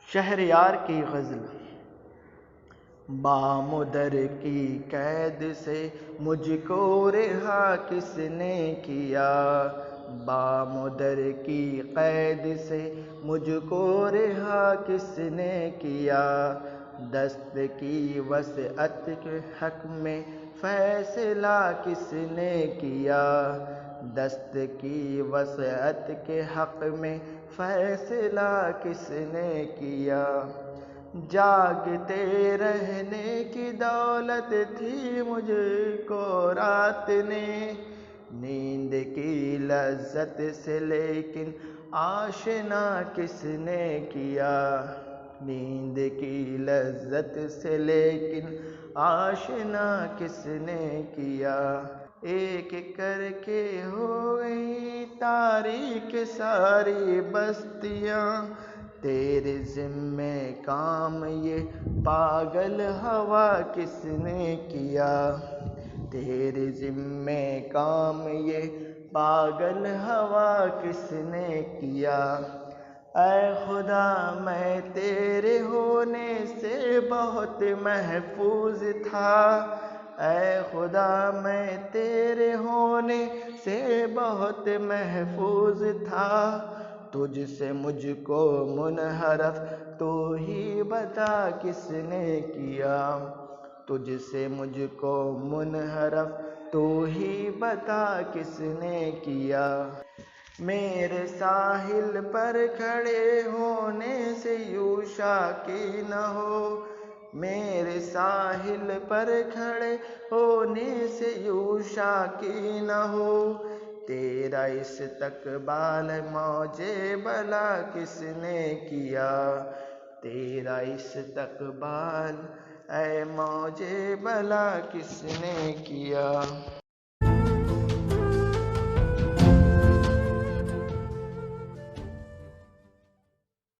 شہریار کی غزل۔ بامدر کی قید سے مجھ کو رہا کس نے کیا، بامدر کی قید سے مجھ کو رہا کس نے کیا، دست کی وسعت کے حق میں فیصلہ کس نے کیا، دست کی وسعت کے حق میں فیصلہ کس نے کیا، جاگتے رہنے کی دولت تھی مجھ کو رات نے، نیند کی لذت سے لیکن آشنا کس نے کیا، نیند کی لذت سے لیکن آشنا کس نے کیا، ایک کر کے ہو گئی تاریک ساری بستیاں، تیرے ذمے کام یہ پاگل ہوا کس نے کیا، تیرے ذمے کام یہ پاگل ہوا کس نے کیا، اے خدا میں تیرے ہونے سے بہت محفوظ تھا، اے خدا میں تیرے ہونے سے بہت محفوظ تھا، تجھ سے مجھ کو منحرف تو ہی بتا کس نے کیا، تجھ سے مجھ کو منحرف تو ہی بتا کس نے کیا، میرے ساحل پر کھڑے ہونے سے یوں شاکی نہ ہو، میرے ساحل پر کھڑے ہونے سے یوں شاکی نہ ہو، تیرا استقبال موج بلا کس نے کیا، تیرا استقبال اے موج بلا کس نے کیا۔